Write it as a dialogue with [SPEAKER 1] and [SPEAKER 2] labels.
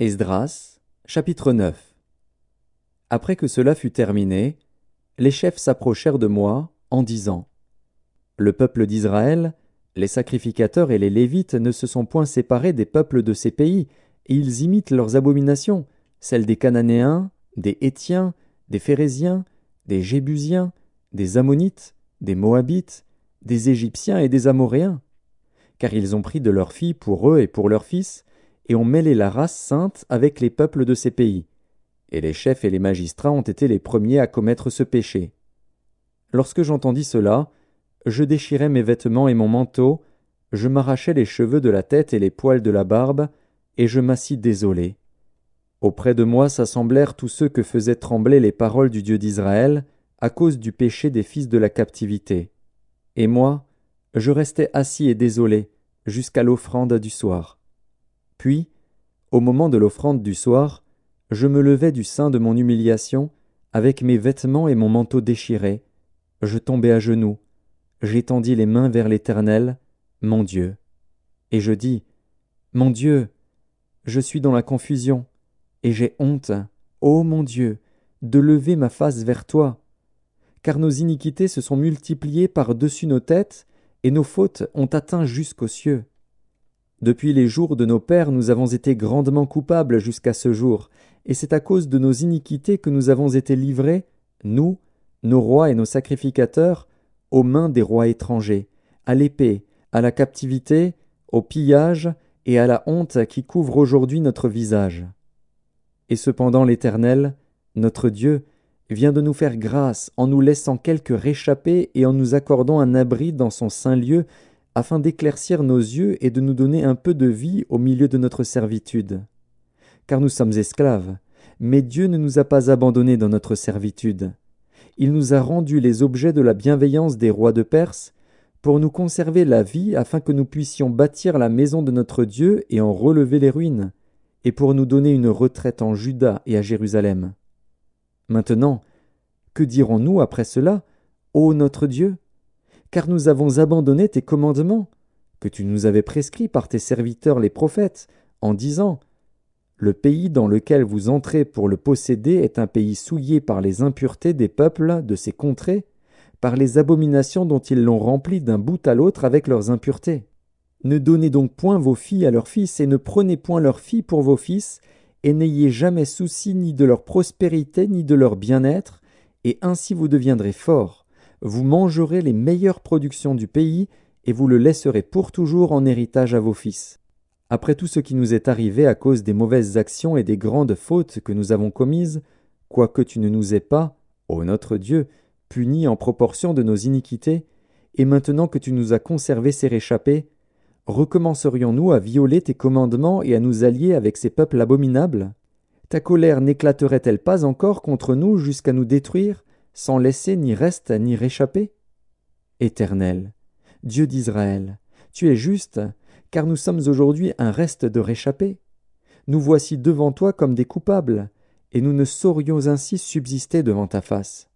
[SPEAKER 1] Esdras, chapitre 9. Après que cela fut terminé, les chefs s'approchèrent de moi, en disant: Le peuple d'Israël, les sacrificateurs et les Lévites ne se sont point séparés des peuples de ces pays, et ils imitent leurs abominations, celles des Cananéens, des Hétiens, des Phéréziens, des Jébusiens, des Ammonites, des Moabites, des Égyptiens et des Amoréens. Car ils ont pris de leurs filles pour eux et pour leurs fils, et ont mêlé la race sainte avec les peuples de ces pays. Et les chefs et les magistrats ont été les premiers à commettre ce péché. Lorsque j'entendis cela, je déchirai mes vêtements et mon manteau, je m'arrachai les cheveux de la tête et les poils de la barbe, et je m'assis désolé. Auprès de moi s'assemblèrent tous ceux que faisaient trembler les paroles du Dieu d'Israël, à cause du péché des fils de la captivité. Et moi, je restai assis et désolé, jusqu'à l'offrande du soir. Puis, au moment de l'offrande du soir, je me levai du sein de mon humiliation, avec mes vêtements et mon manteau déchirés. Je tombai à genoux, j'étendis les mains vers l'Éternel, mon Dieu. Et je dis: Mon Dieu, je suis dans la confusion, et j'ai honte, ô mon Dieu, de lever ma face vers toi. Car nos iniquités se sont multipliées par-dessus nos têtes, et nos fautes ont atteint jusqu'aux cieux. Depuis les jours de nos pères, nous avons été grandement coupables jusqu'à ce jour, et c'est à cause de nos iniquités que nous avons été livrés, nous, nos rois et nos sacrificateurs, aux mains des rois étrangers, à l'épée, à la captivité, au pillage et à la honte qui couvre aujourd'hui notre visage. Et cependant l'Éternel, notre Dieu, vient de nous faire grâce en nous laissant quelques réchappés et en nous accordant un abri dans son saint lieu, afin d'éclaircir nos yeux et de nous donner un peu de vie au milieu de notre servitude. Car nous sommes esclaves, mais Dieu ne nous a pas abandonnés dans notre servitude. Il nous a rendus les objets de la bienveillance des rois de Perse, pour nous conserver la vie afin que nous puissions bâtir la maison de notre Dieu et en relever les ruines, et pour nous donner une retraite en Juda et à Jérusalem. Maintenant, que dirons-nous après cela, ô notre Dieu? Car nous avons abandonné tes commandements, que tu nous avais prescrits par tes serviteurs les prophètes, en disant: Le pays dans lequel vous entrez pour le posséder est un pays souillé par les impuretés des peuples de ces contrées, par les abominations dont ils l'ont rempli d'un bout à l'autre avec leurs impuretés. Ne donnez donc point vos filles à leurs fils, et ne prenez point leurs filles pour vos fils, et n'ayez jamais souci ni de leur prospérité ni de leur bien-être, et ainsi vous deviendrez forts. Vous mangerez les meilleures productions du pays, et vous le laisserez pour toujours en héritage à vos fils. Après tout ce qui nous est arrivé à cause des mauvaises actions et des grandes fautes que nous avons commises, quoique tu ne nous aies pas, ô notre Dieu, punis en proportion de nos iniquités, et maintenant que tu nous as conservé ces réchappés, recommencerions-nous à violer tes commandements et à nous allier avec ces peuples abominables? Ta colère n'éclaterait-elle pas encore contre nous jusqu'à nous détruire, sans laisser ni reste ni réchappé? Éternel, Dieu d'Israël, tu es juste, car nous sommes aujourd'hui un reste de réchappés. Nous voici devant toi comme des coupables, et nous ne saurions ainsi subsister devant ta face.